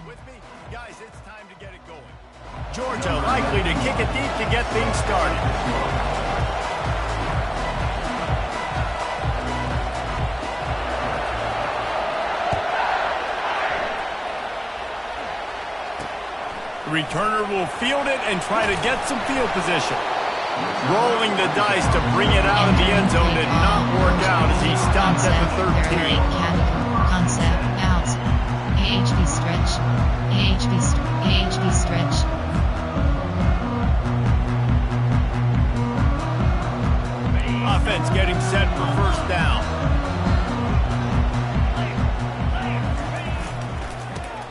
With me? Guys, it's time to get it going. Georgia likely to kick it deep to get things started. The returner will field it and try to get some field position. Rolling the dice to bring it out of the end zone did not work out as he stopped at the 13. Concept out. AHB stretch. AHB stretch. Offense getting set for first down.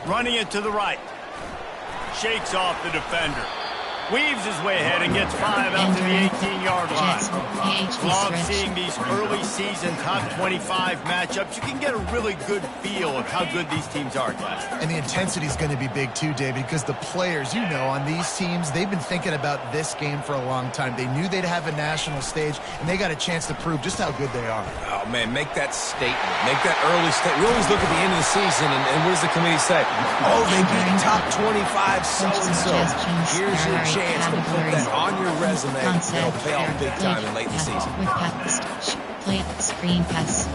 Running it to the right. Shakes off the defender. Weaves his way ahead and gets 5 out to the 18-yard line. Love seeing these early season top 25 matchups. You can get a really good feel of how good these teams are, guys. And the intensity is going to be big too, David, because the players, you know, on these teams, they've been thinking about this game for a long time. They knew they'd have a national stage, and they got a chance to prove just how good they are. Oh, man, make that statement. Make that early statement. We always look at the end of the season, and what does the committee say? Oh, they beat top 25 so-and-so. Here's your chance to put that on your resume. It'll pay off big time in late in the season. With pass, play, screen pass.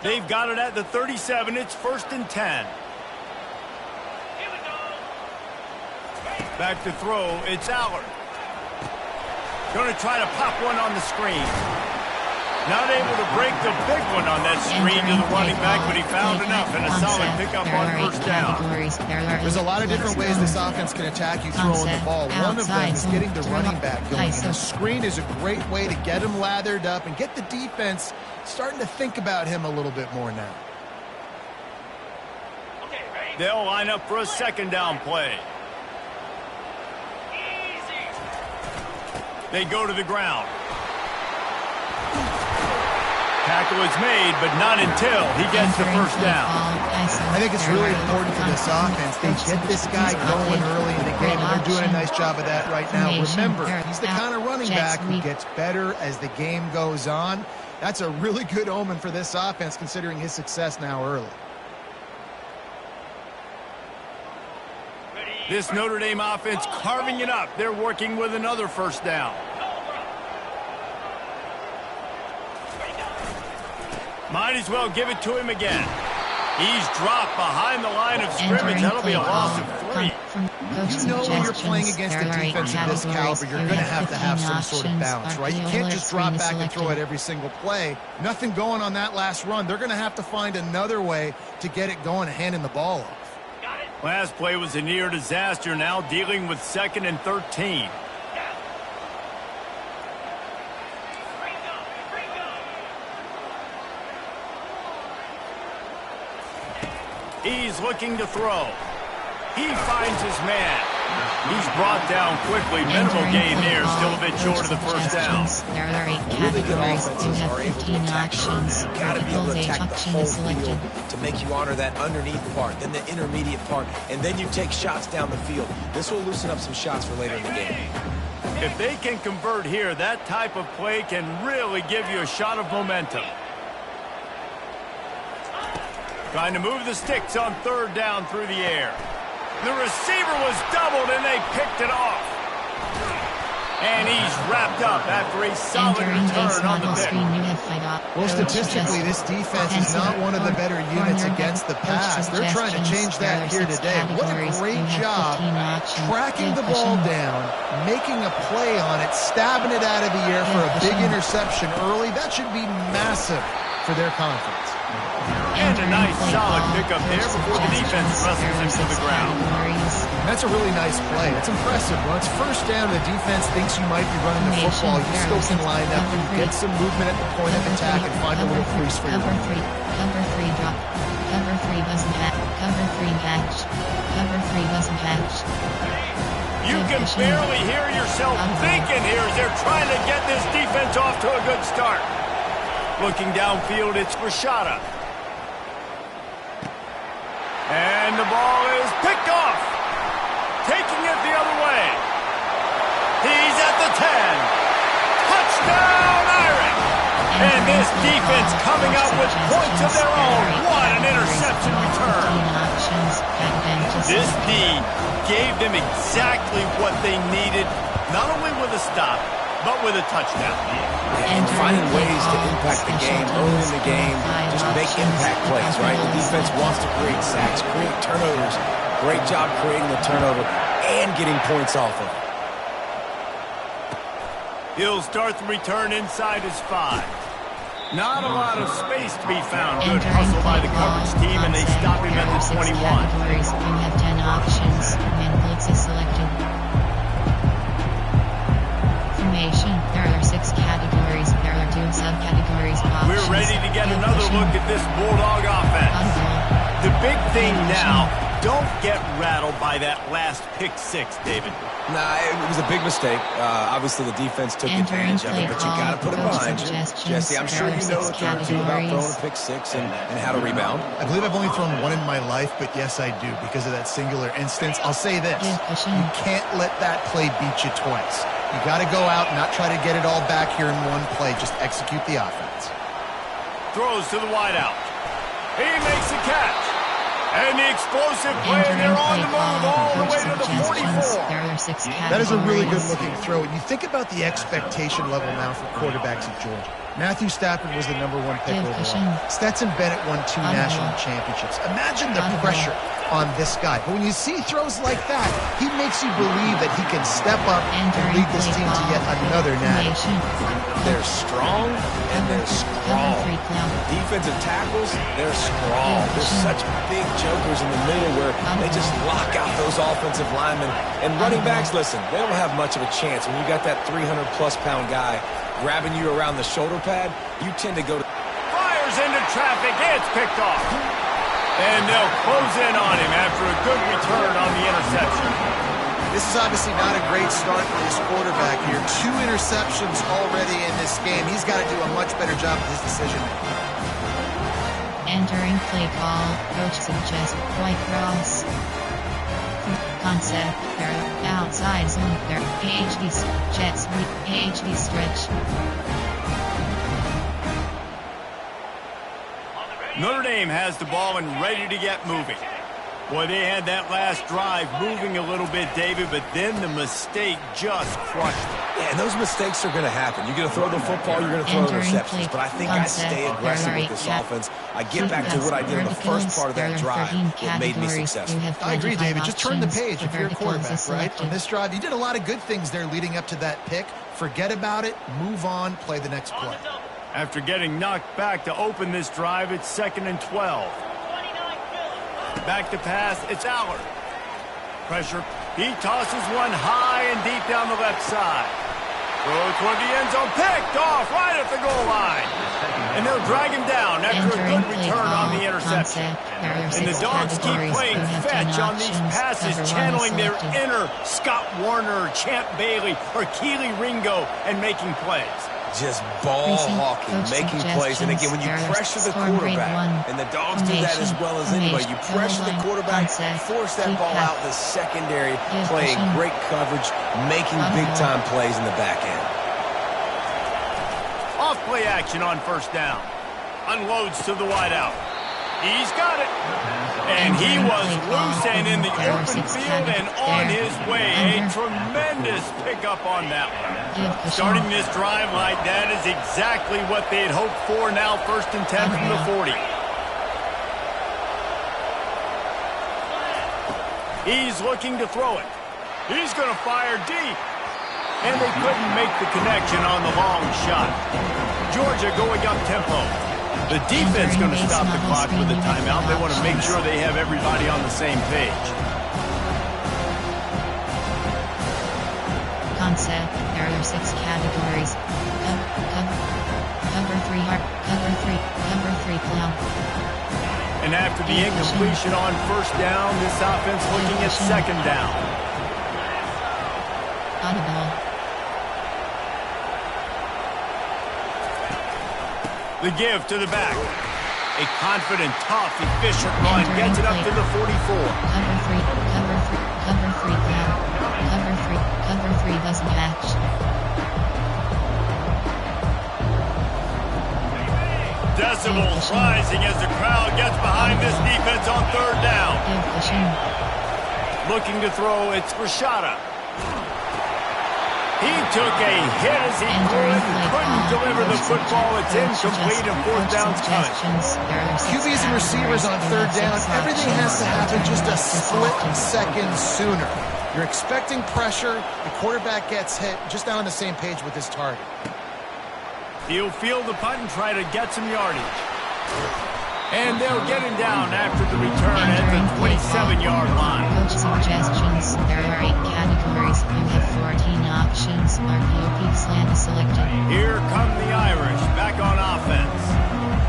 They've got it at the 37. It's 1st and 10. Back to throw. It's Allard. Going to try to pop one on the screen. Not able to break the big one on that screen to the running back, but he found enough and a solid pickup on first down. There's a lot of different ways this offense can attack you throwing the ball. One of them is getting the running back going. And the screen is a great way to get him lathered up and get the defense starting to think about him a little bit more now. They'll line up for a second down play. They go to the ground. Tackle is made, but not until he gets the first down. I think it's really important for this offense. They get this guy going early in the game, and they're doing a nice job of that right now. Remember, he's the kind of running back who gets better as the game goes on. That's a really good omen for this offense, considering his success now early. This Notre Dame offense carving it up. They're working with another first down. Might as well give it to him again. He's dropped behind the line of scrimmage. That'll be a loss of 3. You know when you're playing against a defense of this caliber, you're going to have some sort of balance, right? You can't just drop back and throw it every single play. Nothing going on that last run. They're going to have to find another way to get it going and handing the ball off. Last play was a near disaster. Now dealing with 2nd and 13. He's looking to throw. He finds his man. He's brought down quickly. Minimal gain there. Still a bit short of the first down. There are 8 categories. You have 15 options. Got to be able to attack the whole field to make you honor that underneath part, then the intermediate part, and then you take shots down the field. This will loosen up some shots for later in the game. If they can convert here, that type of play can really give you a shot of momentum. Trying to move the sticks on 3rd down through the air. The receiver was doubled, and they picked it off. And he's wrapped up after a solid return on the pick. Well, statistically, this defense is not one of the better units against the pass. They're trying to change that here today. What a great job tracking the ball down, making a play on it, stabbing it out of the air for a big interception early. That should be massive for their confidence. And a nice solid pickup there before the defense wrestles him to the ground. That's a really nice play. It's impressive. When it's first down, the defense thinks you might be running the football. You still can line up and get some movement at the point of attack and find a little crease for your Cover 3 drop. Cover 3 doesn't hatch. Cover 3 hatch. Cover 3 doesn't hatch. You can barely hear yourself thinking here as they're trying to get this defense off to a good start. Looking downfield, it's Rashada. And the ball is picked off. Taking it the other way. He's at the 10. Touchdown, Irish. And this defense coming up with points of their own. What an interception return. This D gave them exactly what they needed, not only with a stop, but with a touchdown. And finding ways to impact the game early in the game, just make impact plays, right? The defense wants to create sacks, create turnovers. Great job creating the turnover and getting points off of it. He'll start the return inside his 5. Not a lot of space to be found. Good hustle by the coverage team, and they stop him at the 21. You have 10 options, and blitz is selected. Formation, there are 6 categories. There are 2 subcategories. Options. We're ready to get another look at this Bulldog offense. The big thing now, don't get rattled by that last pick 6, David. Nah, it was a big mistake. Obviously, the defense took advantage of it, but you got to put it behind you. Jesse, I'm sure you know a thing or two about throwing a pick 6 and how to rebound. I believe I've only thrown one in my life, but yes, I do, because of that singular instance. I'll say this. You can't let that play beat you twice. You got to go out and not try to get it all back here in one play. Just execute the offense. Throws to the wideout. He makes the catch. And the explosive play, and they're on the move all the way to the 44. That is a really good-looking throw. And you think about the expectation level now for quarterbacks at Georgia. Matthew Stafford was the #1 pick overall. Stetson Bennett won 2 national championships. Imagine the pressure on this guy. But when you see throws like that, he makes you believe that he can step up and lead this team to yet another national. They're strong and they're strong. Defensive tackles, they're strong. They're such big jokers in the middle where they just lock out those offensive linemen. And running backs, listen, they don't have much of a chance. When you got that 300-plus pound guy grabbing you around the shoulder pad, you tend to go to... Fires into traffic. It's picked off. And they'll close in on him after a good return on the interception. This is obviously not a great start for this quarterback here. 2 interceptions already in this game. He's got to do a much better job with his decision-making. Entering play call, coach suggests white cross. Concept, there, outside zone, there, HD, jet sweep, HD stretch. Notre Dame has the ball and ready to get moving. Boy, they had that last drive moving a little bit, David, but then the mistake just crushed them. Yeah, and those mistakes are going to happen. You're going to throw the football, you're going to throw interceptions. But I think I stay aggressive with this offense. I get back to what I did in the first part of that drive that made me successful. I agree, David. Just turn the page if you're a quarterback, right? On this drive, you did a lot of good things there leading up to that pick. Forget about it, move on, play the next play. After getting knocked back to open this drive, it's 2nd and 12. Back to pass, it's Allard. Pressure, he tosses one high and deep down the left side. Throw toward the end zone, picked off right at the goal line. And they'll drag him down after a good return on the interception. And the Dogs keep playing fetch on these passes, channeling their inner Scott Warner, Champ Bailey, or Keely Ringo, and making plays. Just ball hawking, making plays. And again, when you pressure the quarterback, and the Dogs do that as well as anybody, you pressure the quarterback, force that ball out in the secondary, playing great coverage, making big-time plays in the back end. Off play action on 1st down. Unloads to the wideout. He's got it. And he was loose and in the open field and on his way. A tremendous pickup on that one. Starting this drive like that is exactly what they had hoped for. Now 1st and 10 from the 40. He's looking to throw it. He's going to fire deep. And they couldn't make the connection on the long shot. Georgia going up tempo. The defense going to stop the clock with a timeout. They want to make sure they have everybody on the same page. Concept, there are 6 categories. Cover 3 hard, cover 3 clown. And after the incompletion on 1st down, this offense looking at 2nd down. Audible. The give to the back. A confident, tough, efficient run. Gets it up to the 44. Cover 3 down. Cover 3 doesn't match. Decibels rising as the crowd gets behind this defense on third down. Looking to throw, it's Rashada. He took a hit as he couldn't deliver the football. It's incomplete and fourth down's coming. QBs and receivers on third down, everything has to happen just a split second sooner. You're expecting pressure, the quarterback gets hit, just not on the same page with his target. He'll field the punt and try to get some yardage. And they'll get him down after the return at the 27-yard line. Coach suggestions. There are 8 categories. You have 14 options. RPO peak slant selected. Here come the Irish back on offense.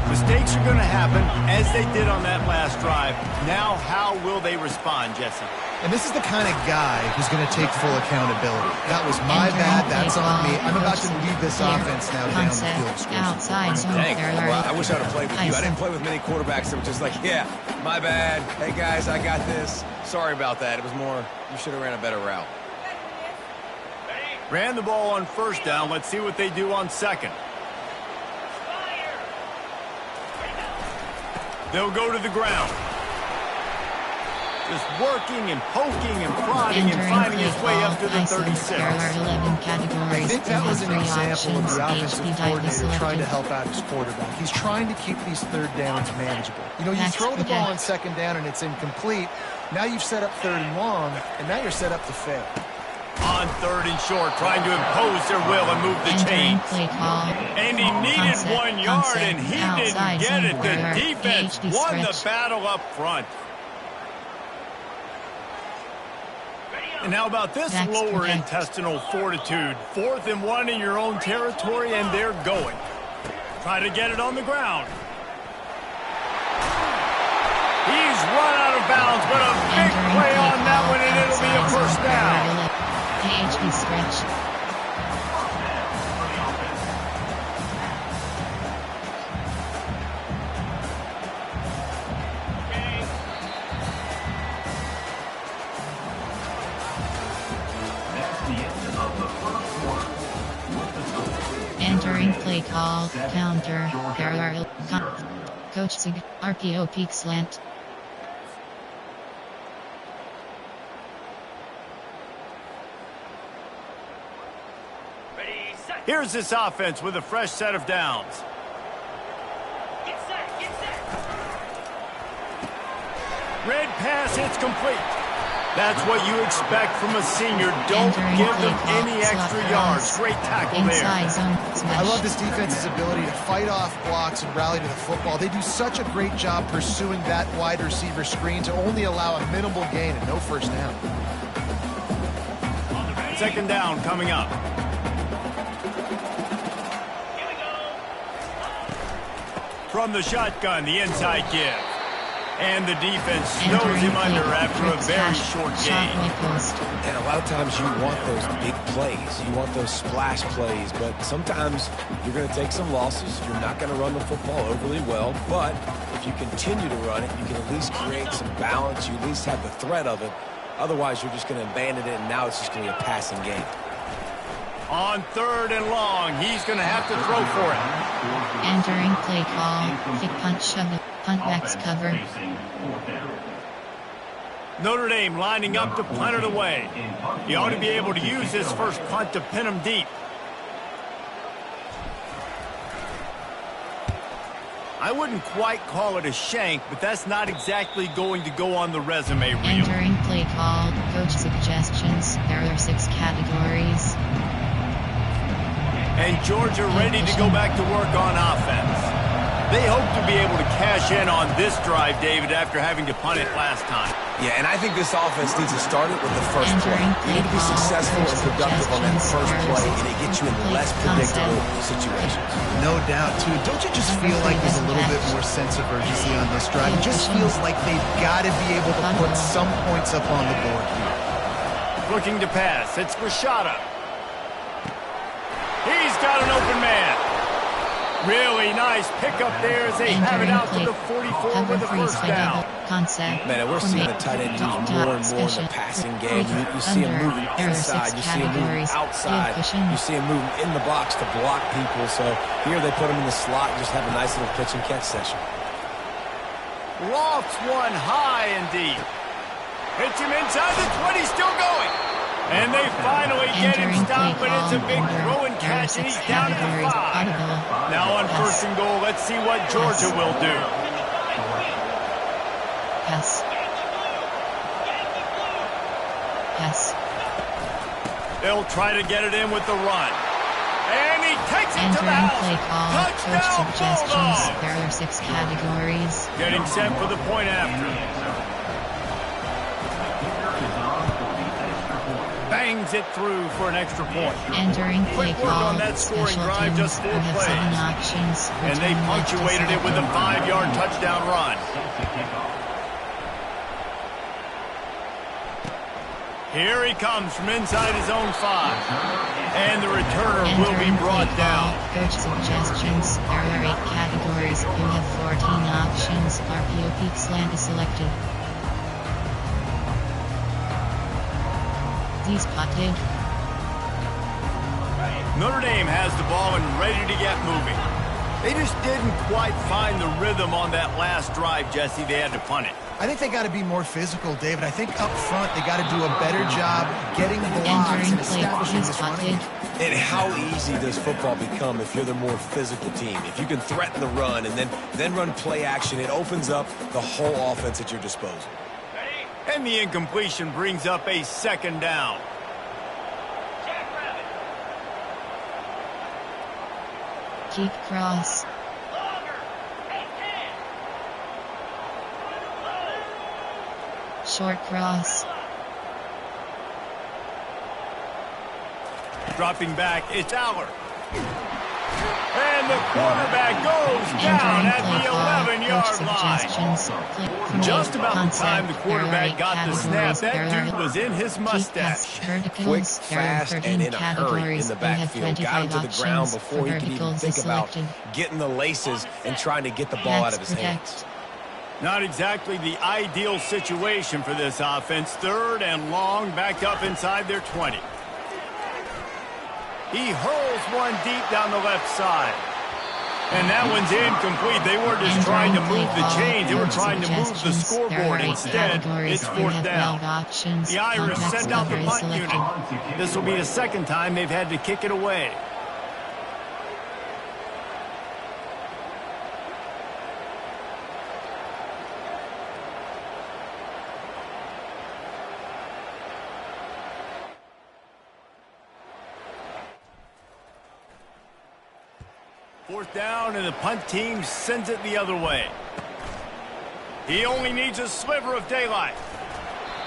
Mistakes are going to happen as they did on that last drive. Now how will they respond, Jesse? And this is the kind of guy who's going to take full accountability. That was my bad. That's on me. I'm about to lead this offense now down the field. Outside zone. Dang, well, I wish I would have played with you. I didn't play with many quarterbacks that were just like, yeah, my bad. Hey, guys, I got this. Sorry about that. It was more, you should have ran a better route. Ran the ball on first down. Let's see what they do on second. They'll go to the ground. Just working and poking and prodding and finding his way up to the 36. I think that was an example of the offensive coordinator trying to help out his quarterback. He's trying to keep these third downs manageable. You know, you throw the ball on second down and it's incomplete. Now you've set up third and long, and now you're set up to fail. On third and short, trying to impose their will and move the chains. And he needed 1 yard, and he didn't get it. The defense won the battle up front. And how about this lower intestinal fortitude? 4th and 1 in your own territory, and they're going. Try to get it on the ground. He's run out of bounds, but a big play on that one, and it'll be a first down. PHP stretch. Entering play call, counter, there are Coach Sig, RPO peak slant. Here's this offense with a fresh set of downs. Red pass, it's complete. That's what you expect from a senior. Don't give them any extra yards. Great tackle there. I love this defense's ability to fight off blocks and rally to the football. They do such a great job pursuing that wide receiver screen to only allow a minimal gain and no first down. Second down coming up. From the shotgun, the inside give. And the defense snows him under after a very short game. And a lot of times you want those big plays. You want those splash plays. But sometimes you're going to take some losses. You're not going to run the football overly well. But if you continue to run it, you can at least create some balance. You at least have the threat of it. Otherwise, you're just going to abandon it, and now it's just going to be a passing game. On third and long, he's going to have to throw for it. Entering play call, kick punt shove it, punt backs cover. Notre Dame lining up to punt it away. He ought to be able to use his first punt to pin him deep. I wouldn't quite call it a shank, but that's not exactly going to go on the resume reel. Entering play call, coach suggestions. There are 6 categories. And Georgia ready to go back to work on offense. They hope to be able to cash in on this drive, David, after having to punt it last time. Yeah, and I think this offense needs to start it with the first play. You need to be successful and productive on that first play, and it gets you in less predictable situations. No doubt, too. Don't you just feel like there's a little bit more sense of urgency on this drive? It just feels like they've got to be able to put some points up on the board here. Looking to pass. It's Rashada. He's got an open man. Really nice pickup there as they have it out to the 44 with the first down. Concept. Man, we're seeing the tight end used more and more in the passing game. You see him moving inside. You see him moving outside. You see him moving in the box to block people. So here they put him in the slot and just have a nice little pitch and catch session. Lofts one high and deep. Hits him inside the 20, still going. And they finally get him stopped, but it's a big throw and catch, and he's down at the 5. Now on first and goal, let's see what Georgia will do. Pass. Pass. They'll try to get it in with the run. And he takes it to the Entering house. play call. Coach Touchdown, suggestions. Bulldogs. There are 6 categories. Getting set for the point after. Bangs it through for an extra point. Entering play Quick work call. on that scoring Special drive, teams. just 4 We have 7 plays. options. And they Return left to punctuated it with a second. 5-yard touchdown run. Here he comes from inside his own 5. And the returner will be Entering brought play call. down. Coach suggestions. There are 8 categories. You have 14 options. RPO peak slant is selected. D spotted. Notre Dame has the ball and ready to get moving. They just didn't quite find the rhythm on that last drive, Jesse. They had to punt it. I think they got to be more physical, David. I think up front they got to do a better job getting blocks Entering and play establishing D this running spotted. game. And how easy does football become if you're the more physical team? If you can threaten the run and then run play action, it opens up the whole offense at your disposal. And the incompletion brings up a second down. Keep cross. Short cross. Dropping back, it's Aller. And the quarterback goes down at the 11-yard line. Just about the time the quarterback got the snap, that dude was in his mustache. Quick, fast, and in a hurry in the backfield. Got him to the ground before he could even think about getting the laces and trying to get the ball out of his hands. Not exactly the ideal situation for this offense. 3rd and long, back up inside their 20. He hurls one deep down the left side. And that one's incomplete. They weren't just trying to move the chains. They were trying to move the scoreboard instead. It's 4th down. The Irish send out the punt unit. This will be the 2nd time they've had to kick it away. Fourth down, and the punt team sends it the other way. He only needs a sliver of daylight.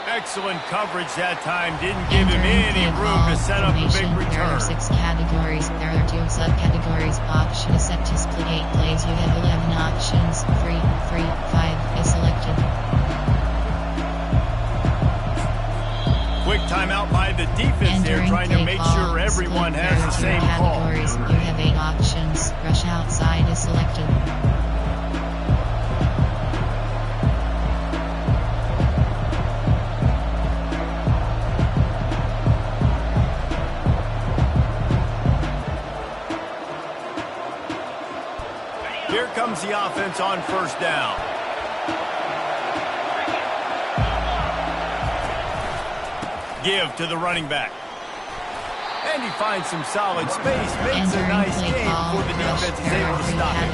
Excellent coverage that time. Didn't give him any room to set up a big return. There are 6 categories. There are 2 subcategories. Option is set to split 8 plays. You have 11 options. 3, 5 is selected. Quick timeout by the defense there, trying to make sure everyone has the same call. You have 8 options. Rush outside is selected. Here comes the offense on first down. Give to the running back. And he finds some solid space. Makes a nice game before the defense is able to stop him.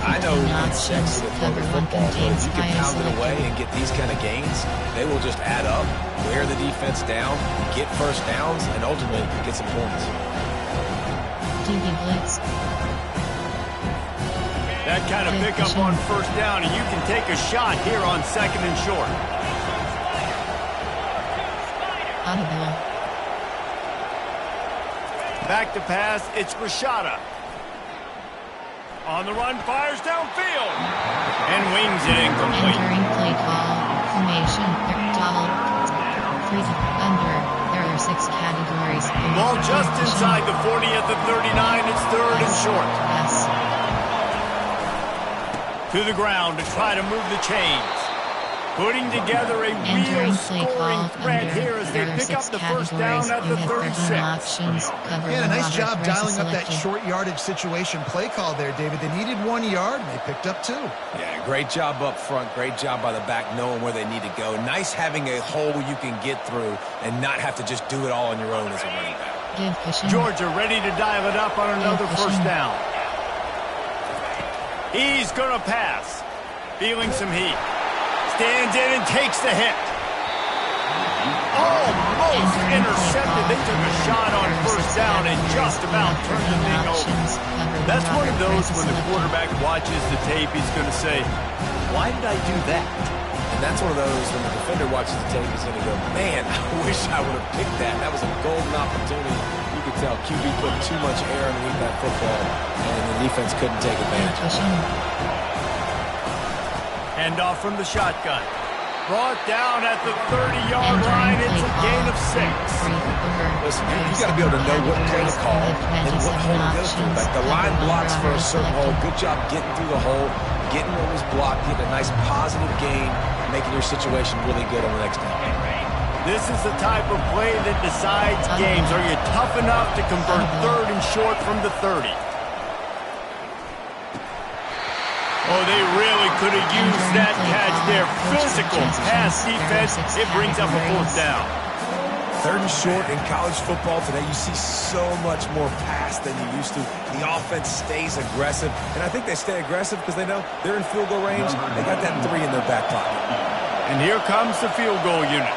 I know it's sexy to play with football, but if you can pound it away and get these kind of gains, they will just add up, wear the defense down, get first downs, and ultimately get some points. TV blitz. That kind of pickup on first down, and you can take a shot here on 2nd and short. Audible. Back to pass, it's Rashada. On the run, fires downfield. And wings it incomplete. Entering play call. Formation. Double. Free. Under. There are 6 categories. Ball just inside the 40 at the 39. It's 3rd and short. Pass. To the ground to try to move the chains. Putting together a real scoring threat here as they pick up the first down at the 36. Yeah, a nice job dialing up that short yardage situation play call there, David. They needed 1 yard, and they picked up 2. Yeah, great job up front. Great job by the back knowing where they need to go. Nice having a hole you can get through and not have to just do it all on your own as a running back. Georgia ready to dial it up on another first down. He's going to pass. Feeling some heat. Stands in and takes the hit. Almost intercepted. They took a shot on first down and just about turned the thing over. That's one of those when the quarterback watches the tape, he's going to say, why did I do that? And that's one of those when the defender watches the tape, he's going to go, man, I wish I would have picked that. That was a golden opportunity. You could tell QB put too much air underneath that football, and the defense couldn't take advantage. Hand off from the shotgun. Brought down at the 30-yard line. It's a gain of 6. Listen, you got to be able to know what play to call and what hole to go through. Like the line blocks for a certain hole. Good job getting through the hole, getting what was blocked, getting a nice positive gain, making your situation really good on the next down. This is the type of play that decides games. Are you tough enough to convert third and short from the 30? Oh, they really could have used that catch there. Physical pass defense. It brings up a fourth down. Third and short in college football today, you see so much more pass than you used to. The offense stays aggressive, and I think they stay aggressive because they know they're in field goal range. They got that 3 in their back pocket. And here comes the field goal unit.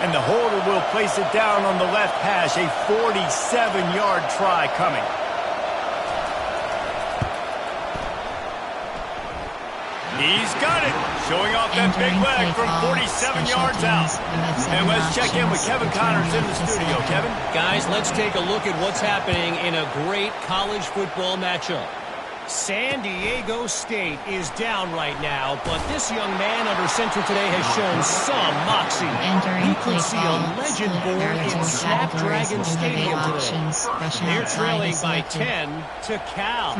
And the holder will place it down on the left hash. A 47-yard try coming. He's got it. Showing off that big leg from 47 yards out. And let's check in with Kevin Connors in the studio. Kevin? Guys, let's take a look at what's happening in a great college football matchup. San Diego State is down right now, but this young man under center today has shown some moxie. He could see a legend born in Snapdragon Stadium today. They're trailing by 10 to Cal.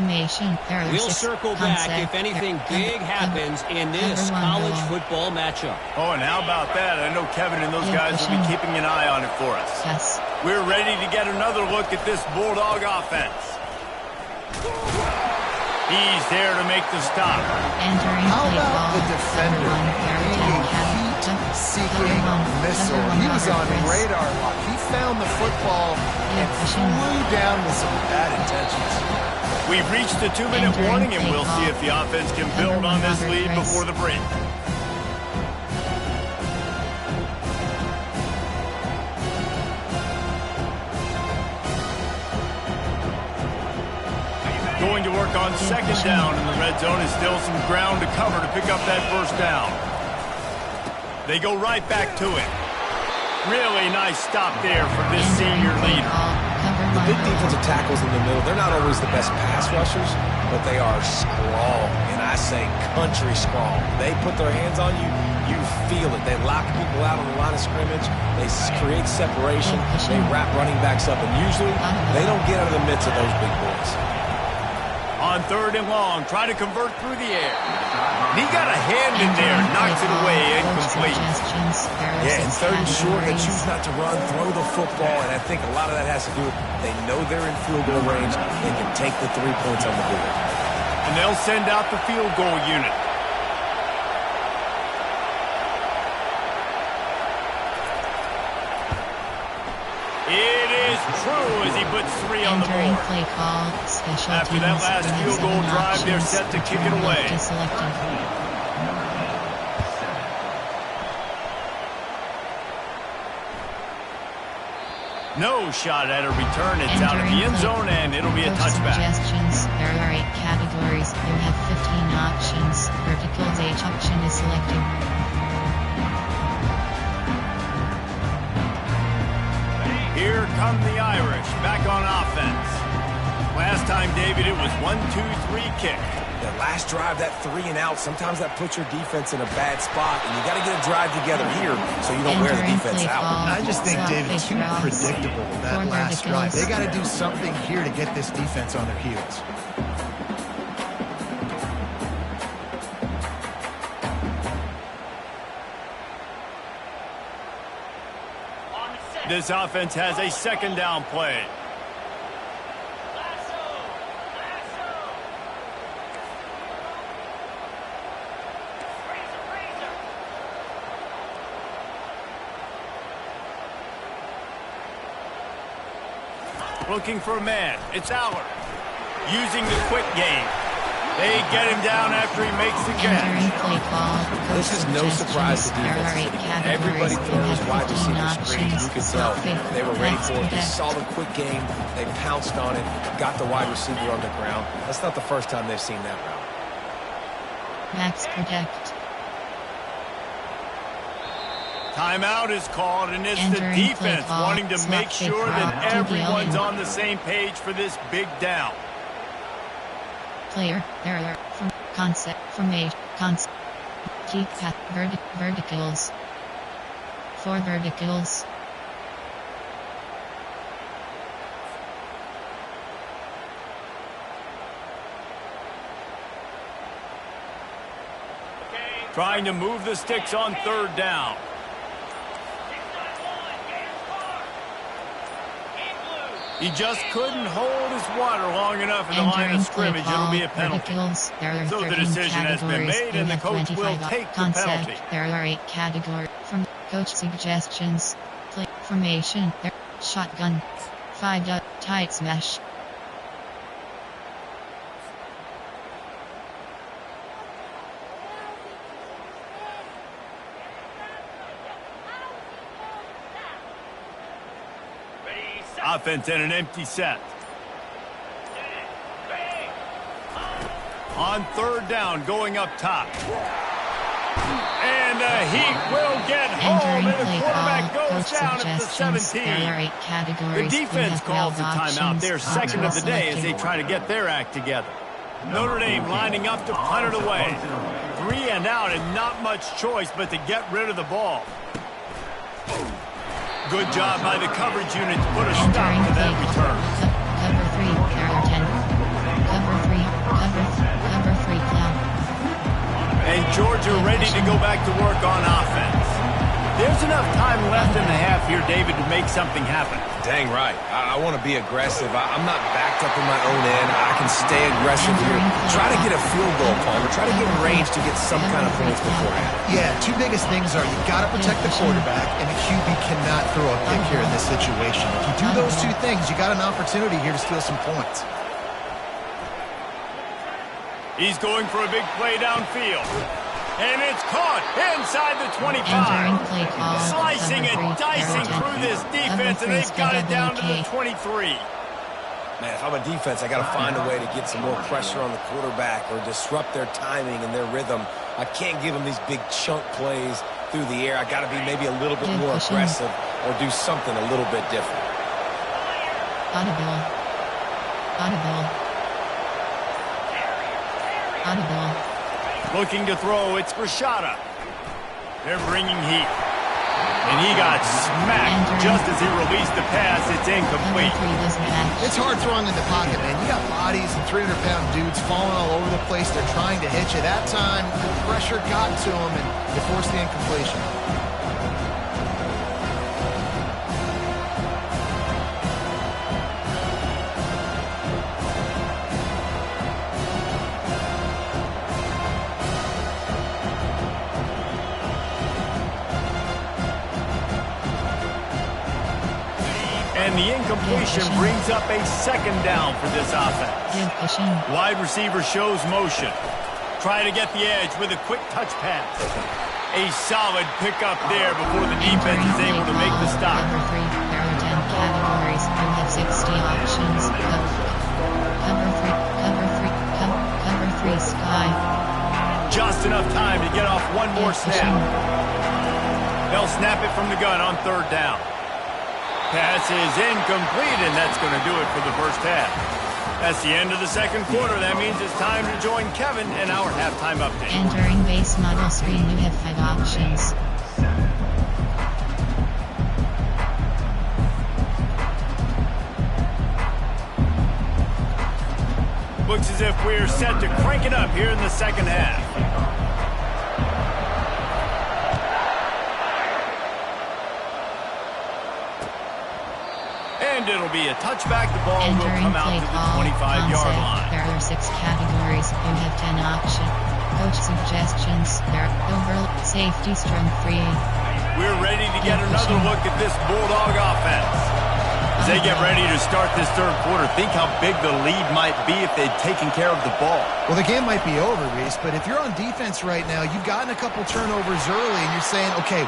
We'll circle back if anything big happens in this college football matchup. Oh, and how about that? I know Kevin and those guys will be keeping an eye on it for us. Yes. We're ready to get another look at this Bulldog offense. He's there to make the stop. How about the defender? Heat-seeking missile. He was on radar lock. He found the football and flew down with some bad intentions. We've reached the 2-minute warning, and we'll see if the offense can build on this lead before the break. Going to work on second down in the red zone. Is still some ground to cover to pick up that first down. They go right back to it. Really nice stop there for this senior leader. The big defensive tackles in the middle, they're not always the best pass rushers, but they are strong, and I say country strong. They put their hands on you, you feel it. They lock people out on the line of scrimmage. They create separation. They wrap running backs up, and usually they don't get out of the midst of those big boys. On third and long, try to convert through the air. He got a hand in there, knocks it away, incomplete. Yeah, and third and short, they choose not to run, throw the football, and I think a lot of that has to do with they know they're in field goal range and can take the 3 points on the board. And they'll send out the field goal unit. It is true as he puts 3 on the board. After that last field goal drive, they're set to kick it away. No shot at a return. It's out of the end zone, and it'll be a touchback. Suggestions. There are 8 categories. You have 15 options. Vertical H option is selected. Here come the Irish, back on offense. Last time, David, it was 1-2-3 kick. That last drive, that 3 and out, sometimes that puts your defense in a bad spot, and you got to get a drive together here so you don't wear the defense out. I just think, David, too predictable, that last drive. They got to do something here to get this defense on their heels. This offense has a second down play. Looking for a man. It's Aller. Using the quick game. They get him down after he makes the catch. This is no surprise to defense. Everybody throws wide receiver screens. You can tell they were ready for it. They saw the quick game. They pounced on it. Got the wide receiver on the ground. That's not the first time they've seen that route. Max protect. Timeout is called, and it's the defense wanting to make sure that everyone's on the same page for this big down. Player, error, from concept, formation, concept, keep path, verticals, 4 verticals. Trying to move the sticks on third down. He just couldn't hold his water long enough in the line of scrimmage. It'll be a penalty. So the decision has been made, and the coach will take the penalty. There are 8 categories. From coach suggestions, play formation, shotgun, 5 tight smash. Offense in an empty set. On third down, going up top. And the Heat will get home, and the quarterback goes down at the 17. The defense calls the timeout. They're second of the day as they try to get their act together. Notre Dame lining up to punt it away. 3 and out, and not much choice but to get rid of the ball. Good job by the coverage unit to put a stop to that return. Cover 3, carry 10. Cover 3, clown. And Georgia ready to go back to work on offense. There's enough time left in the half here, David, to make something happen. Dang right. I want to be aggressive. I'm not backed up in my own end. I can stay aggressive here. Try to get a field goal, Palmer. Try to get in range to get some kind of points beforehand. Yeah, 2 biggest things are you got to protect the quarterback, and the QB cannot throw a pick here in this situation. If you do those 2 things, you got an opportunity here to steal some points. He's going for a big play downfield. And it's caught inside the 25. Slicing and dicing through this defense, and they've got it down to the 23. Man, if I'm a defense, I got to find a way to get some more pressure on the quarterback or disrupt their timing and their rhythm. I can't give them these big chunk plays through the air. I got to be maybe a little bit more aggressive or do something a little bit different. Audible. Looking to throw, it's Rashada. They're bringing heat. And he got smacked just as he released the pass. It's incomplete. It's hard throwing in the pocket, man. You got bodies and 300-pound dudes falling all over the place. They're trying to hit you. That time, the pressure got to him, and they forced the incompletion. And the incompletion brings up a second down for this offense. Wide receiver shows motion. Try to get the edge with a quick touch pass. A solid pickup there before the defense is able to make the stop. Cover 3, there are 10 categories. You have 60 options. Cover 3, sky. Just enough time to get off one more snap. They'll snap it from the gun on third down. Pass is incomplete, and that's going to do it for the first half. That's the end of the second quarter. That means it's time to join Kevin in our halftime update. Entering base model screen, you have 5 options. Looks as if we're set to crank it up here in the second half. And it'll be a touchback. The ball will Entering come out play to the call 25-yard concept. line. There are 6 categories. You have 10 options. Coach suggestions. There are overall safety strong free. We're ready to get another look at this Bulldog offense. As they get ready to start this third quarter, think how big the lead might be if they'd taken care of the ball. Well, the game might be over, Reese, but if you're on defense right now, you've gotten a couple turnovers early, and you're saying, okay,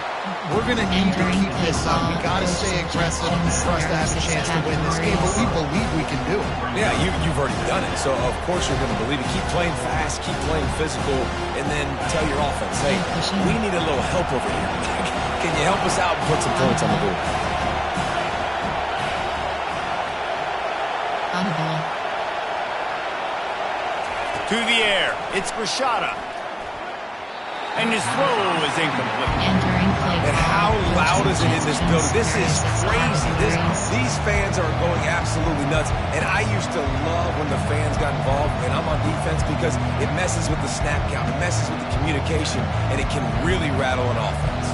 we're going to need to keep this up. We got to stay aggressive for us to have a chance to win this game, but we believe we can do it. Yeah, you've already done it, so of course you're going to believe it. Keep playing fast, keep playing physical, and then tell your offense, hey, we need a little help over here. Can you help us out and put some points on the board? To the air, it's Rashada. And his throw is incomplete. And how loud is it in this building? This is crazy. These fans are going absolutely nuts. And I used to love when the fans got involved, and I'm on defense, because it messes with the snap count, it messes with the communication, and it can really rattle an offense.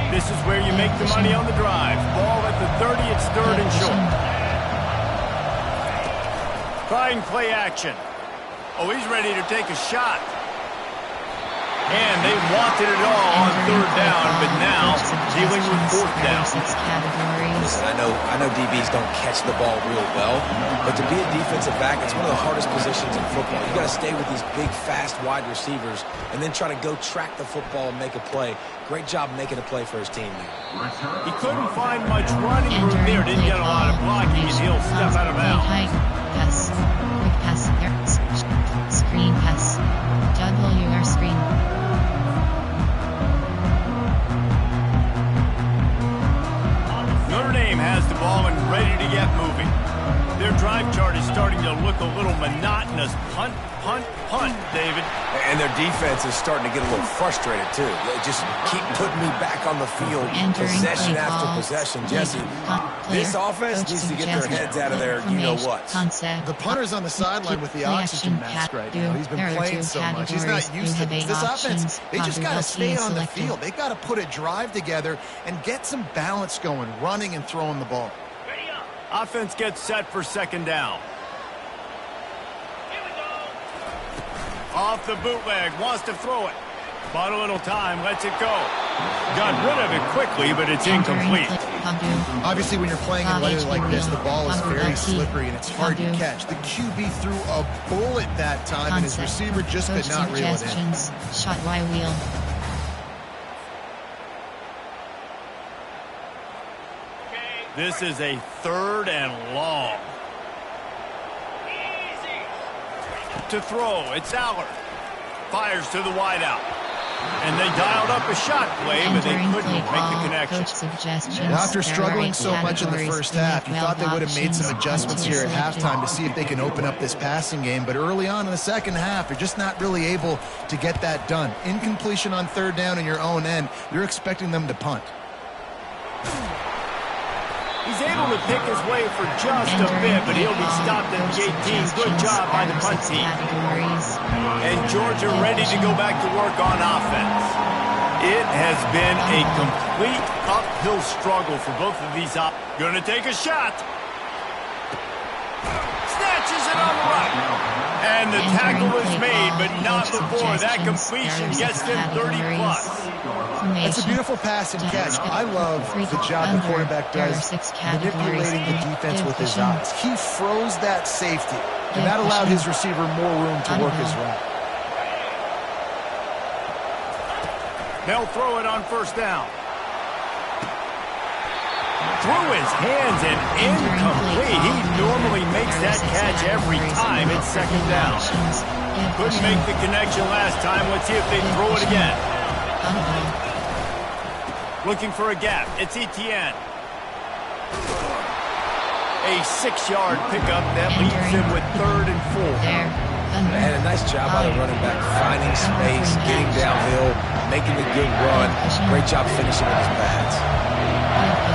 This is where you make the money on the drive. Ball at the 30, it's third and short. Try and play action. Oh, he's ready to take a shot. And they wanted it all on third down, but now dealing with fourth down. Listen, I know DBs don't catch the ball real well, but to be a defensive back, it's one of the hardest positions in football. You got to stay with these big, fast wide receivers and then try to go track the football and make a play. Great job making a play for his team there. He couldn't find much running room there. Didn't get a lot of blocking, and he'll step out of bounds. Pass. Quick pass. Screen pass. WR screen. Notre Dame has the ball and ready to get moving. Their drive chart is starting to look a little monotonous. Punt, punt, punt, David. And their defense is starting to get a little frustrated, too. They just keep putting me back on the field, possession after possession. Jesse, this offense needs to get their heads out of there, you-know-what. The punter's on the sideline with the oxygen mask right now. He's been playing so much. He's not used to this. This offense, they just got to stay on the field. They've got to put a drive together and get some balance going, running and throwing the ball. Offense gets set for second down. Off the bootleg, wants to throw it. Bought a little time, lets it go. Got rid of it quickly, but it's incomplete. Obviously, when you're playing in weather like this, the ball is very slippery and it's hard to catch. The QB threw a bullet that time, and his receiver just could not reel it in. Shot Y wheel. This is a third and long. To throw, it's Allard. Fires to the wideout. And they dialed up a shot play, but they couldn't make the connection. And after struggling so much in the first half, you thought they would have made some adjustments here at halftime to see if they can open up this passing game. But early on in the second half, they're just not really able to get that done. Incompletion on third down in your own end, you're expecting them to punt. He's able to pick his way for just a bit, but he'll be stopped at the 18. Good job by the punt team. And Georgia ready to go back to work on offense. It has been a complete uphill struggle for both of these. Gonna take a shot. Snatches it on the right. And the tackle is made, but not before. That completion gets them 30+. That's a beautiful pass and catch. I love the job the quarterback does manipulating the defense with his eyes. He froze that safety, and that allowed his receiver more room to work his route. They'll throw it on first down. Through his hands and incomplete. He normally makes that catch every time. It's second down. Couldn't make the connection last time. Let's see if they throw it again. Looking for a gap. It's Etienne. A 6-yard pickup that leaves him with third and 4. And a nice job by the running back, finding space, getting downhill, making a good run. Great job finishing with his pads.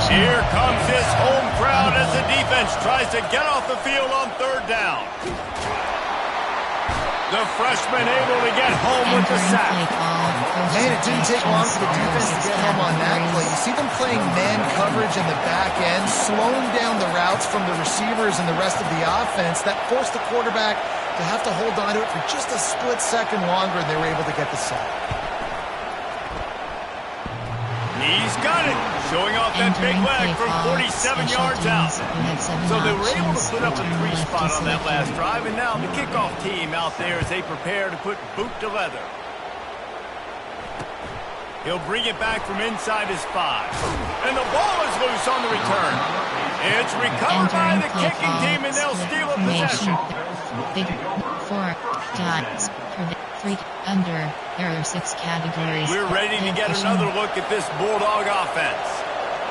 Here comes this home crowd as the defense tries to get off the field on third down. The freshman able to get home with the sack. Man, it didn't take long for the defense to get home on that play. You see them playing man coverage in the back end, slowing down the routes from the receivers and the rest of the offense. That forced the quarterback to have to hold on to it for just a split second longer, and they were able to get the sack. He's got it, showing off that big leg from 47 yards out. So they were able to put up a 3 spot on that last drive, and now the kickoff team out there as they prepare to put boot to leather. He'll bring it back from inside his 5. And the ball is loose on the return. It's recovered by the kicking team, and they'll steal a possession. Big 4 dots. 3 under. There are 6 categories. We're ready to get another look at this Bulldog offense.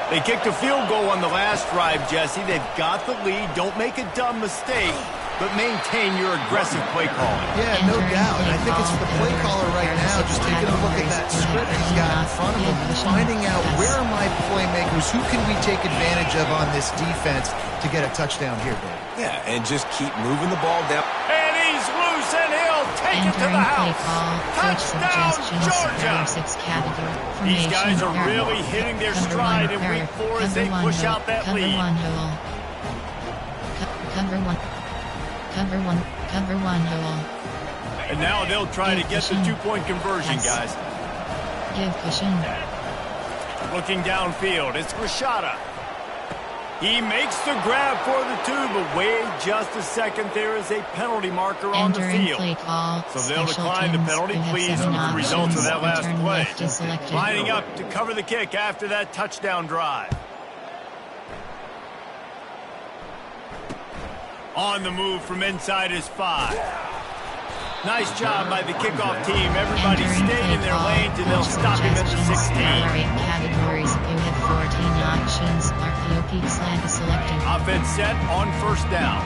They kicked a field goal on the last drive, Jesse. They've got the lead. Don't make a dumb mistake, but maintain your aggressive play calling. Yeah, no doubt. And I think it's the play caller right now just taking a look at that script he's got in front of him and finding out where are my playmakers, who can we take advantage of on this defense to get a touchdown here, Dave. Yeah, and just keep moving the ball down. And he's loose, and he'll take it to the house. Touchdown, Georgia! These guys are really hitting their stride in week 4 as they push out that lead. Cover one hole. And now they'll try to get the 2-point conversion, guys. Give cushion. Looking downfield, it's Rashada. He makes the grab for the 2, but wait just a second. There is a penalty marker on the field. So they'll decline the penalty, pleased with the results of that last play. Lining up to cover the kick after that touchdown drive. On the move from inside his 5. Nice job by the kickoff team. Everybody stayed in their lanes, and they'll stop him at the 16. Categories. You have 14 options. RPOP slant is selected. Offense set on first down.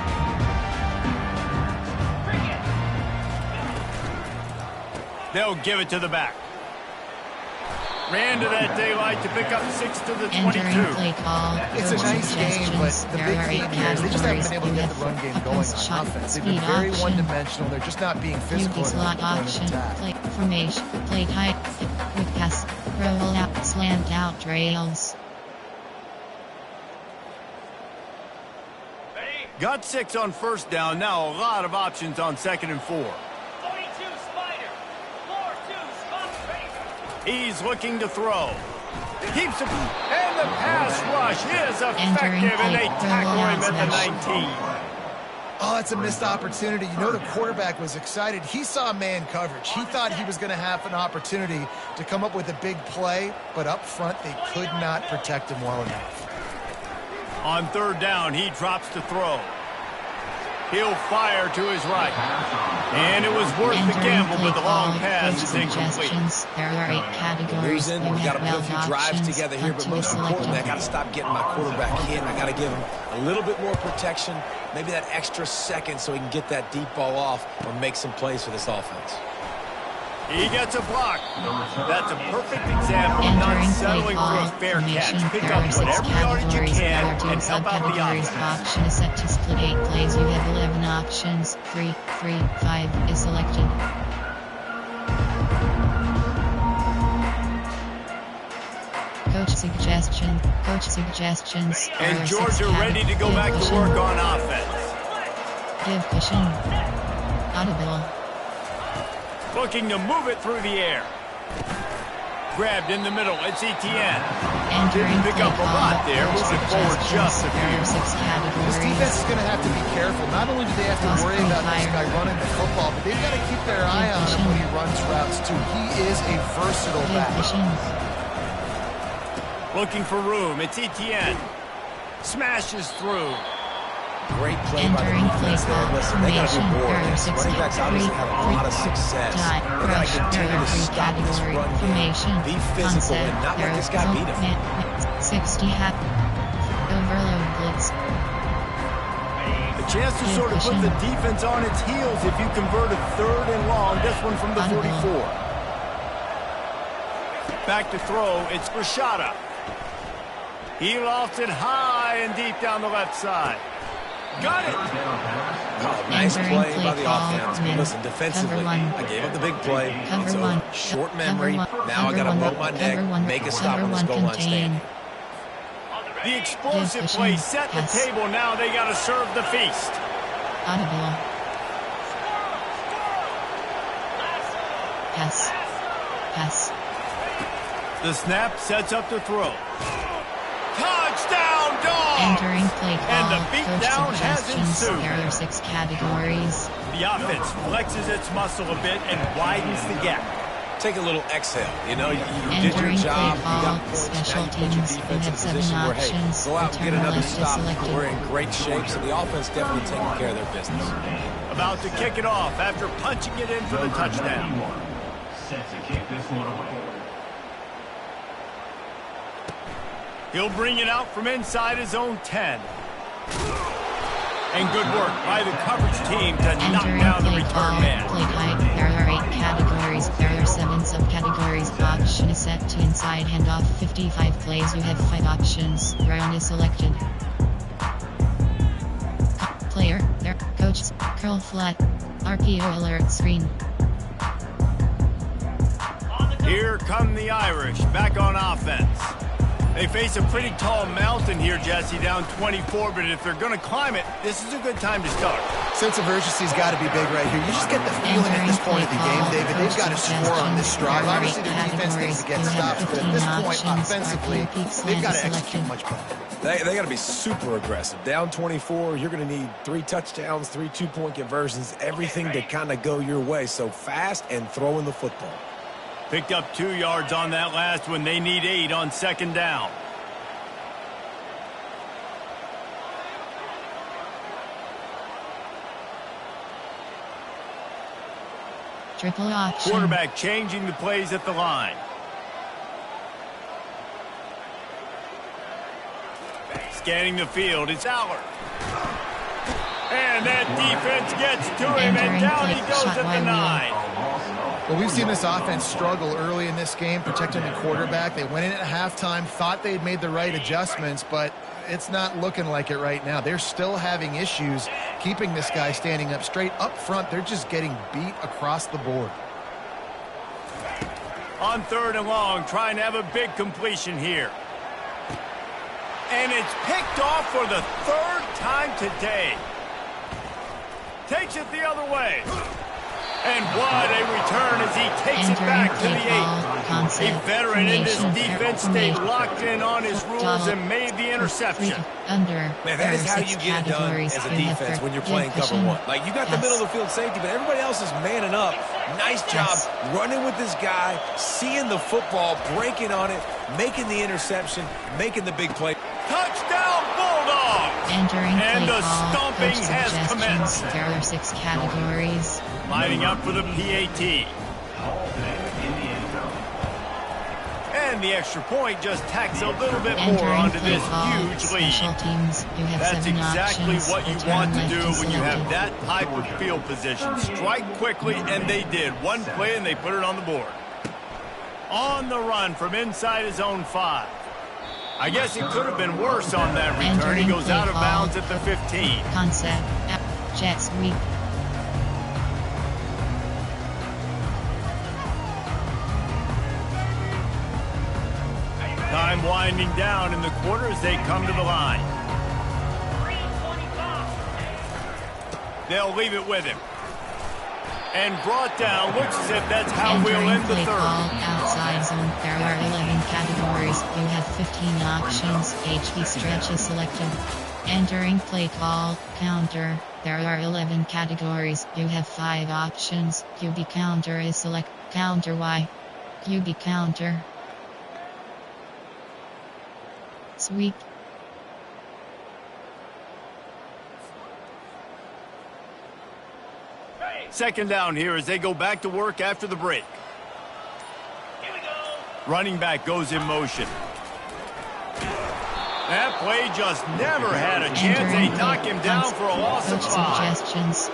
They'll give it to the back. Ran to that daylight to pick up 6 to the 22. It's a nice game, but the big thing here is they just haven't been able to get the run game going on offense. They've been very one-dimensional. They're just not being physical enough to point an attack. Play formation, play tight, quick pass, roll out, slant out, trails. Got 6 on first down. Now a lot of options on 2nd and 4. He's looking to throw. Keeps it, and the pass rush is effective, and they tackle him at the 19. Oh, it's a missed opportunity. You know the quarterback was excited. He saw man coverage. He thought he was going to have an opportunity to come up with a big play, but up front they could not protect him well enough. On 3rd down, he drops to throw. He'll fire to his right. And it was worth the gamble, but the long pass is incomplete. There are 8 categories. We've got to put a few drives together here, but most importantly, I got to stop getting my quarterback hit. I got to give him a little bit more protection, maybe that extra second so he can get that deep ball off or make some plays for this offense. He gets a block. That's a perfect example of not settling for a fair catch. Pick up whatever yardage you can and help out the offense. Option is set to split 8 plays. You have 11 options. 3, 5 is selected. Coach suggestions. And Georgia ready to go back to work on offense. Give cushion. Audible. Looking to move it through the air. Grabbed in the middle. It's Etienne. Didn't pick up a lot there. Moving forward just a few. This defense is going to have to be careful. Not only do they have to worry about this guy running the football, but they've got to keep their eye on him when he runs routes too. He is a versatile back. Looking for room. It's Etienne. Smashes through. Great play by the defense there. Listen, they got to be more. Running backs obviously have a lot of success. They got to continue to stop this run game. Be physical and not let this guy beat him. 60 overload blitz. A chance to sort of put the defense on its heels if you convert a 3rd and long. This one from the 44. Back to throw. It's Rashada. He lofts it high and deep down the left side. Got it. Oh, nice play by the offense. But listen, defensively, I gave up the big play. It's over. Short memory. Now I got to roll my neck, make a stop on this goal line stand. The explosive play set the table. Now they got to serve the feast. Audible. Pass. Pass. The snap sets up the throw. Touchdown, Dog! Entering play call. And the beatdown has ensued. There are 6 categories. The offense flexes its muscle a bit and widens the gap. Take a little exhale. You know, you did your job. You got points. Now you put your defense in a position where, hey, go out and get another stop. We're in great shape, so the offense definitely taking care of their business. About to kick it off after punching it in for the touchdown. Set to kick this one away. He'll bring it out from inside his own 10. And good work by the coverage team to knock down the return man. Play type. There are 8 categories. There are 7 subcategories. Option is set to inside handoff. 55 plays. You have 5 options. Round is selected. Player. There. Coach. Curl flat. RPO alert screen. Here come the Irish back on offense. They face a pretty tall mountain here, Jesse, down 24, but if they're going to climb it, this is a good time to start. Sense of urgency's got to be big right here. You just get the feeling at this point of the game, David, they've got to score on this drive. Obviously, their defense needs to get stops, but at this point, offensively, they've got to execute much better. They got to be super aggressive. Down 24, you're going to need 3 touchdowns, 3 two-point conversions, everything to kind of go your way. So fast and throwing the football. Picked up 2 yards on that last one. They need 8 on second down. Triple option. Quarterback changing the plays at the line. Scanning the field, it's Aller. And that defense gets to him, and down he goes at the 9. Well, we've seen this offense struggle early in this game, protecting the quarterback. They went in at halftime, thought they'd made the right adjustments, but it's not looking like it right now. They're still having issues keeping this guy standing up straight. Up front, they're just getting beat across the board. On 3rd and long, trying to have a big completion here. And it's picked off for the 3rd time today. Takes it the other way. And what a return as he takes it back to the 8. A veteran in this defense stayed locked in on his rules and made the interception. Man, that is how you get it done as a defense when you're playing cover 1. Like, you got the middle of the field safety, but everybody else is manning up. Nice job running with this guy, seeing the football, breaking on it, making the interception, making the big play. Touchdown, Bulldogs! And the stomping has commenced. There are 6 categories. Lining up for the PAT. And the extra point just tacks a little bit more onto this huge lead. That's exactly what you want to do when you have that type of field position. Strike quickly, and they did. One play, and they put it on the board. On the run from inside his own 5. I guess it could have been worse on that return. He goes out of bounds at the 15. Concept. Jets week. Time winding down in the quarter as they come to the line. They'll leave it with him. And brought down. Looks as if that's how we'll end the 3rd. Outside zone. There are 11 categories. You have 15 options. HB stretch is selected. Entering play call. Counter. There are 11 categories. You have 5 options. QB counter is select. Counter Y. QB counter. Sweep. Second down here as they go back to work after the break. Here we go. Running back goes in motion. That play just never had a chance. They knock him down for a loss of 5.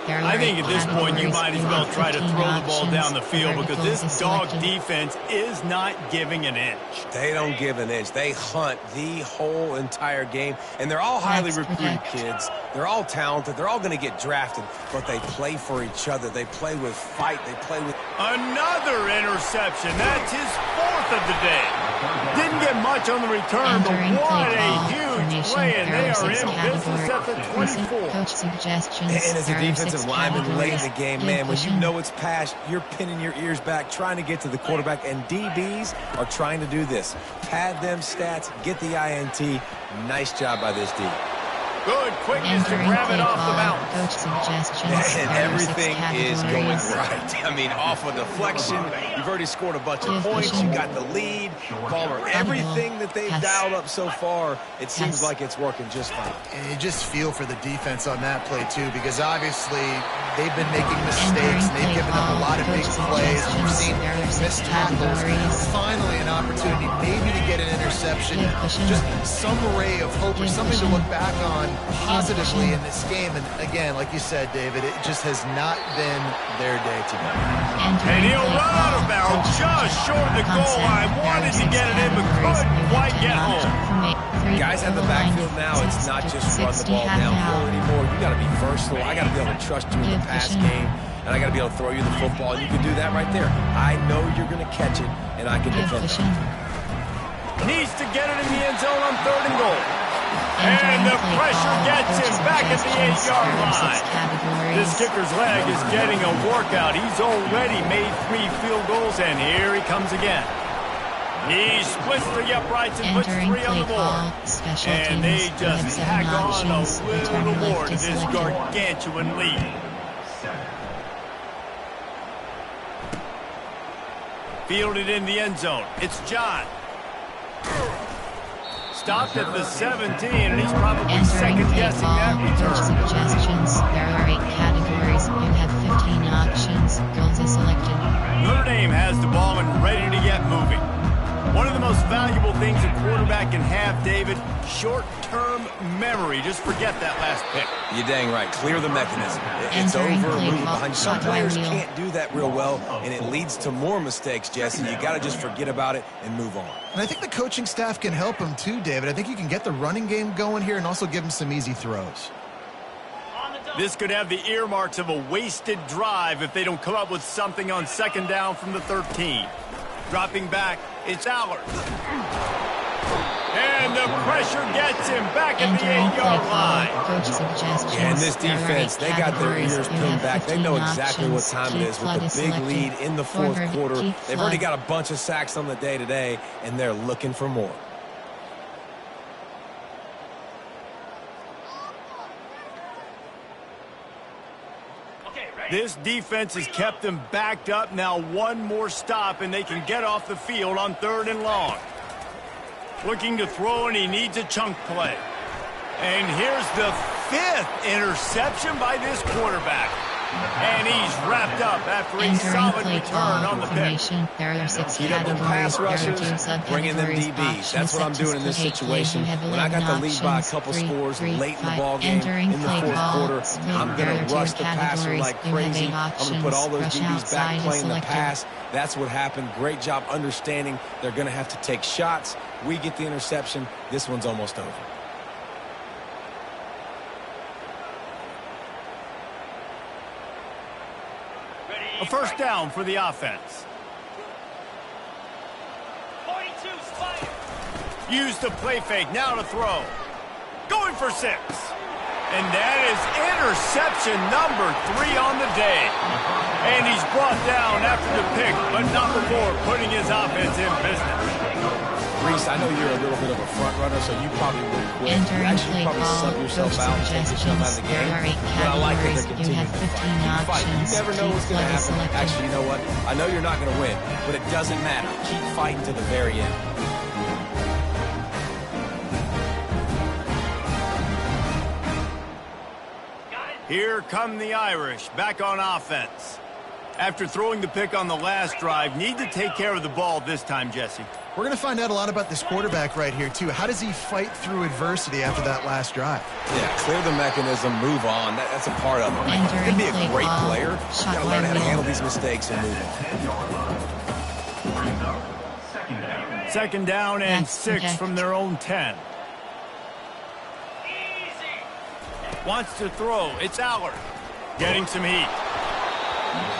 I think at this point you might as well try to throw the ball down the field because this dog defense is not giving an inch. They don't give an inch. They hunt the whole entire game, and they're all highly recruited kids. They're all talented. They're all going to get drafted, but they play for each other. They play with fight. They play with... Another interception. That's his 4th of the day. Didn't get much on the return, but what a huge play, and they are in business at the 24. And as a defensive lineman late in the game, man, when you know it's past, you're pinning your ears back, trying to get to the quarterback, and DBs are trying to do this. Pad them stats, get the INT. Nice job by this D. Good quickness to grab it off the bounce. And everything is going right. I mean, off a deflection, you've already scored a bunch of points. You got the lead. Palmer, everything that they've dialed up so far, it seems like it's working just fine. And you just feel for the defense on that play, too, because obviously they've been making mistakes. And they've given up a lot of big plays. We've seen missed tackles. Finally, an opportunity maybe to get an interception. Just some ray of hope or something to look back on positively in this game. And again, like you said, David, it just has not been their day today. And he'll run out of bounds just short of the goal line. Wanted to get it in, but couldn't quite get home. Guys have the backfield now. It's not just run the ball downhill anymore. You got to be versatile. I got to be able to trust you in the pass game, and I got to be able to throw you the football. And you can do that right there. I know you're going to catch it, and I can defend it. Needs to get it in the end zone on 3rd and goal. And the pressure gets him back at the 8-yard line. This kicker's leg is getting a workout. He's already made 3 field goals, and here he comes again. He splits the uprights and puts 3 on the board. And they just tack on a little more to this gargantuan lead. Fielded in the end zone. It's John. Stopped at the 17, and he's probably second-guessing that return. Suggestions. There are 8 categories. You have 15 options. Goals are selected. Notre Dame has the ball and ready to get moving. One of the most valuable things a quarterback can have, David, short-term memory. Just forget that last pick. You're dang right. Clear the mechanism. It's over, moving behind. Some players can't do that real well, and it leads to more mistakes, Jesse. You got to just forget about it and move on. And I think the coaching staff can help him too, David. I think you can get the running game going here and also give him some easy throws. This could have the earmarks of a wasted drive if they don't come up with something on 2nd down from the 13. Dropping back, it's Allard. And the pressure gets him back at the 8-yard line. And this defense, they got their ears pinned back. They know exactly what time it is with the big lead in the 4th quarter. They've already got a bunch of sacks on the day today, and they're looking for more. This defense has them them backed up. Now one more stop, and they can get off the field on 3rd and long. Looking to throw, and he needs a chunk play. And here's the 5th interception by this quarterback. And he's wrapped up after a solid return on the pick. There are 6 Keep up the pass rushers, bringing them DBs. That's what I'm doing in this situation. When I got the lead by a couple scores late in the ball game, in the 4th quarter, I'm going to rush the passer like crazy. I'm going to put all those DBs back playing the pass. That's what happened. Great job understanding they're going to have to take shots. We get the interception. This one's almost over. A 1st down for the offense. Use the play fake, now to throw. Going for 6. And that is interception number 3 on the day. And he's brought down after the pick, but not before putting his offense in business. Reese, I know you're a little bit of a front runner, so you probably would quit. You actually probably sub yourself out and take yourself out of the game. But I like that they're continuing to fight. You never know what's going to happen. Actually, you know what? I know you're not going to win, but it doesn't matter. Keep fighting to the very end. Here come the Irish, back on offense. After throwing the pick on the last drive, need to take care of the ball this time, Jesse. We're going to find out a lot about this quarterback right here, too. How does he fight through adversity after that last drive? Yeah, clear the mechanism, move on. That's a part of it. He can be a great player. You got to learn how to handle these mistakes and move on. Second down and 6 from their own 10. Wants to throw. It's Allard. Getting some heat.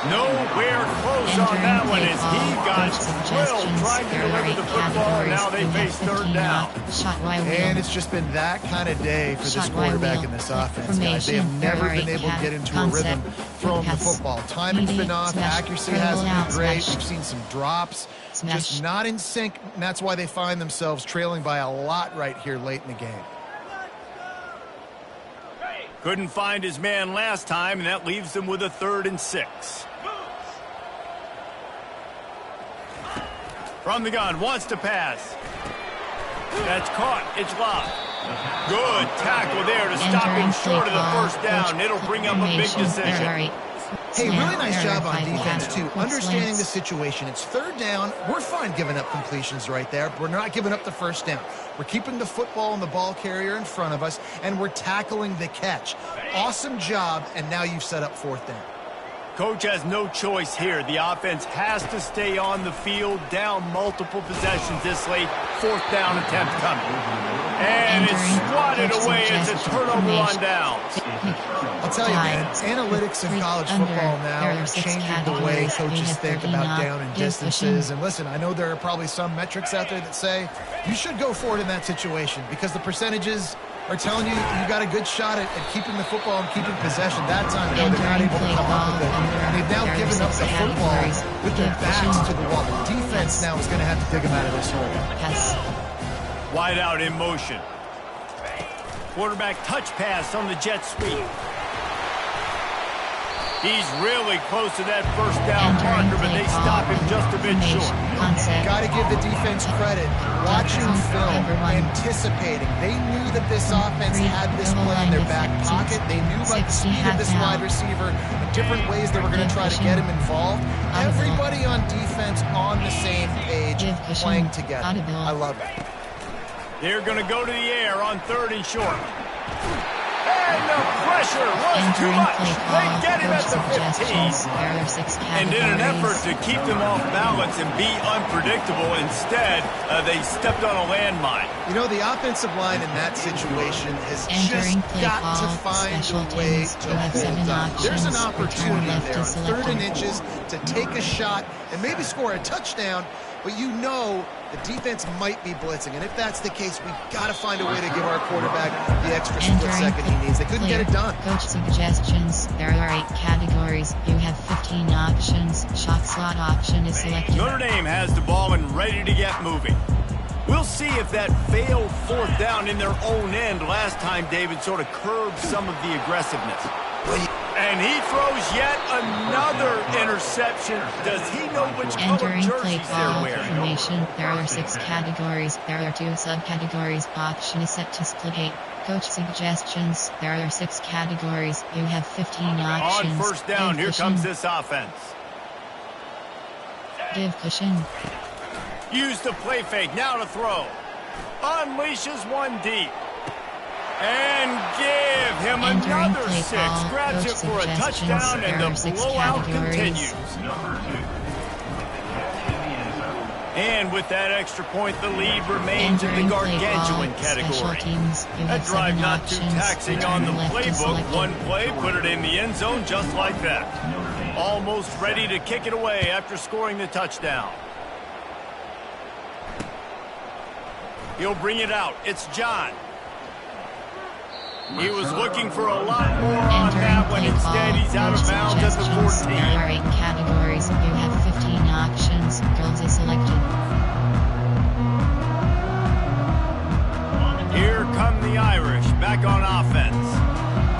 Nowhere close on that one as he got drilled trying to deliver the football, and now they face third down. And it's just been that kind of day for this quarterback in this offense, guys. They have never been able to get into a rhythm throwing the football. Timing's been off. Accuracy hasn't been great. We've seen some drops. Just not in sync, and that's why they find themselves trailing by a lot right here late in the game. Couldn't find his man last time, and that leaves them with a 3rd and 6. From the gun, wants to pass. That's caught. It's locked. Good tackle there to stop him short of the first down. It'll bring up a big decision. Hey, really nice job on defense, too. Understanding the situation. It's 3rd down. We're fine giving up completions right there. We're not giving up the first down. We're keeping the football and the ball carrier in front of us, and we're tackling the catch. Awesome job, and now you've set up 4th down. Coach has no choice here. The offense has to stay on the field, down multiple possessions this late. 4th down attempt coming. And it's swatted away. It's a turnover on downs. I'll tell you, man, analytics in college football now are changing the way coaches think about down and distances. And listen, I know there are probably some metrics out there that say you should go for it in that situation because the percentages are telling you you got a good shot at keeping the football and keeping possession. That time, though, they're not able to come up with it. And they've now given up the football with their backs to the wall. The defense now is going to have to dig them out of this hole. Wide out in motion. Quarterback touch pass on the jet sweep. He's really close to that first down marker, but they stop him just a bit short. Got to give the defense credit. Watching film, anticipating. They knew that this offense had this play in their back pocket. They knew about the speed of this wide receiver and different ways they were going to try to get him involved. Everybody on defense on the same page, playing together. I love it. They're going to go to the air on 3rd and short. And the pressure was too much. They get him at the 15. And in an effort to keep them off balance and be unpredictable, instead, they stepped on a landmine. You know, the offensive line in that situation has just got to find a way to hold up. There's an opportunity there on 3rd and inches to take a shot and maybe score a touchdown, but you know the defense might be blitzing, and if that's the case, we've got to find a way to give our quarterback the extra split second he needs. They couldn't get it done. Coach suggestions. There are 8 categories. You have 15 options. Shot slot option is selected. Notre Dame has the ball and ready to get moving. We'll see if that failed 4th down in their own end last time, David, sort of curbed some of the aggressiveness. And he throws yet another interception. Does he know which color jerseys they're wearing? Information. There are 6 categories. There are 2 subcategories. Option is set to split 8. Coach suggestions. There are 6 categories. You have 15 options. On 1st down, here comes this offense. Give cushion. Use the play fake. Now to throw. Unleashes one deep. And give him another 6. Grabs it for a touchdown, and the blowout continues. And with that extra point, the lead remains in the gargantuan category. That drive not too taxing on the playbook. One play, put it in the end zone just like that. Almost ready to kick it away after scoring the touchdown. He'll bring it out. It's John. He was looking for a lot more on that one. Instead, he's out of bounds at the 14. There are 8 categories. You have 15 options. Goals is selected. Here come the Irish back on offense.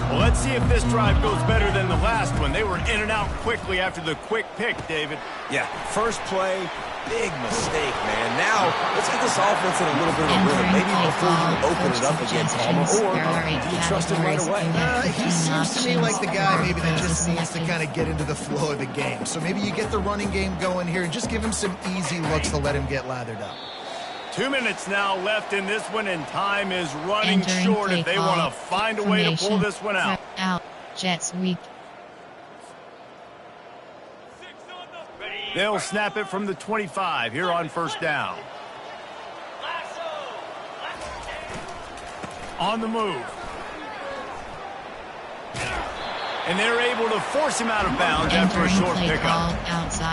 Well, let's see if this drive goes better than the last one. They were in and out quickly after the quick pick, David. Yeah, first play, Big mistake, man. Now, let's get this offense in a little bit of a rhythm. Maybe before you open it up again, Palmer, or do you trust him right away? He seems to me like the guy maybe that just needs to kind of get into the flow of the game. So maybe you get the running game going here and just give him some easy looks to let him get lathered up. 2 minutes now left in this one, and time is running short if they want to find a way to pull this one out. Jets weak. They'll snap it from the 25 here on first down. On the move. And they're able to force him out of bounds after a short pickup.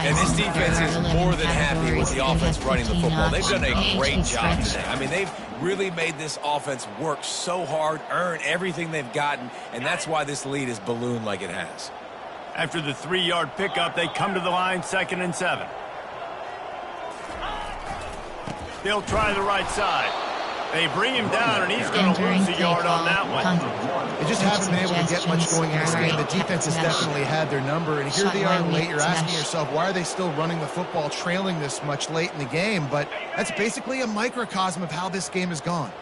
And this defense is more than happy with the offense running the football. They've done a great job today. I mean, they've really made this offense work so hard, earn everything they've gotten, and that's why this lead is ballooned like it has. After the 3-yard pickup, they come to the line 2nd and 7. They'll try the right side. They bring him down, and he's going to lose a yard on that one. They just haven't been able to get much going in this game. The defense has definitely had their number, and here they are late. You're asking yourself, why are they still running the football, trailing this much late in the game? But that's basically a microcosm of how this game has gone.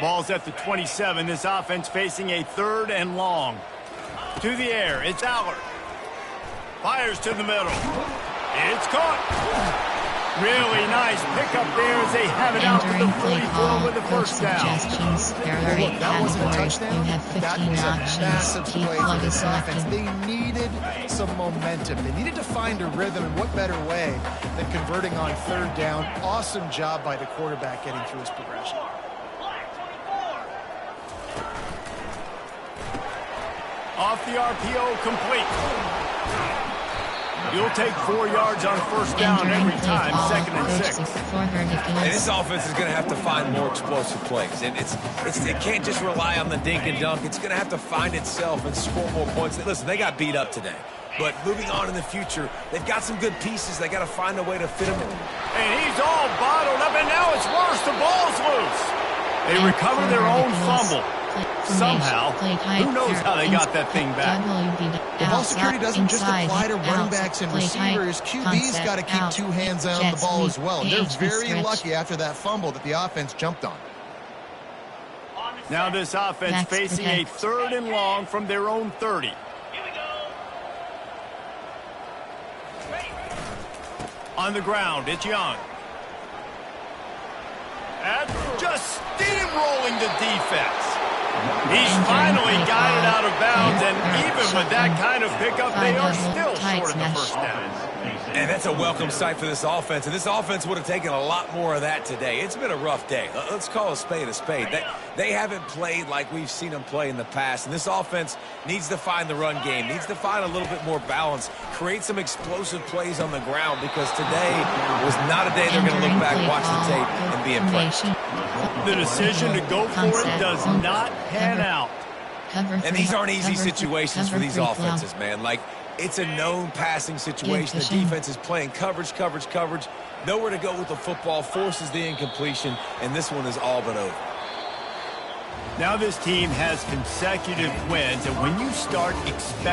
Ball's at the 27. This offense facing a 3rd and long. To the air, it's Allard. Fires to the middle. It's caught. Really nice pickup there as they have it out to the 44 with the first down. Look, that wasn't a touchdown. That was a massive play for this offense. They needed some momentum. They needed to find a rhythm, and what better way than converting on 3rd down. Awesome job by the quarterback getting through his progression. Off the RPO, complete. You'll take 4 yards on first down every time, 2nd and 6. And this offense is going to have to find more explosive plays. And it can't just rely on the dink and dunk. It's going to have to find itself and score more points. Listen, they got beat up today. But moving on in the future, they've got some good pieces. They got to find a way to fit them in. And he's all bottled up, and now it's worse. The ball's loose. They recover their own fumble. Somehow, who knows how they got that thing back. The ball security doesn't just apply to running backs and receivers. QB's got to keep 2 hands on the ball as well. They're very lucky after that fumble that the offense jumped on. Now this offense facing a 3rd and long from their own 30. On the ground, it's Young. And just steamrolling the defense. He's finally got it out of bounds, and even with that kind of pickup, they are still short of the first down. And that's a welcome sight for this offense, and this offense would have taken a lot more of that today. It's been a rough day. Let's call a spade a spade. They haven't played like we've seen them play in the past, and this offense needs to find the run game, needs to find a little bit more balance, create some explosive plays on the ground, because today was not a day they're going to look back, watch the tape, and be impressed. The decision to go for it does not pan out. And these aren't easy situations for these offenses, man. Like, it's a known passing situation. The defense is playing coverage. Nowhere to go with the football, forces the incompletion, and this one is all but over. Now this team has consecutive wins, and when you start expecting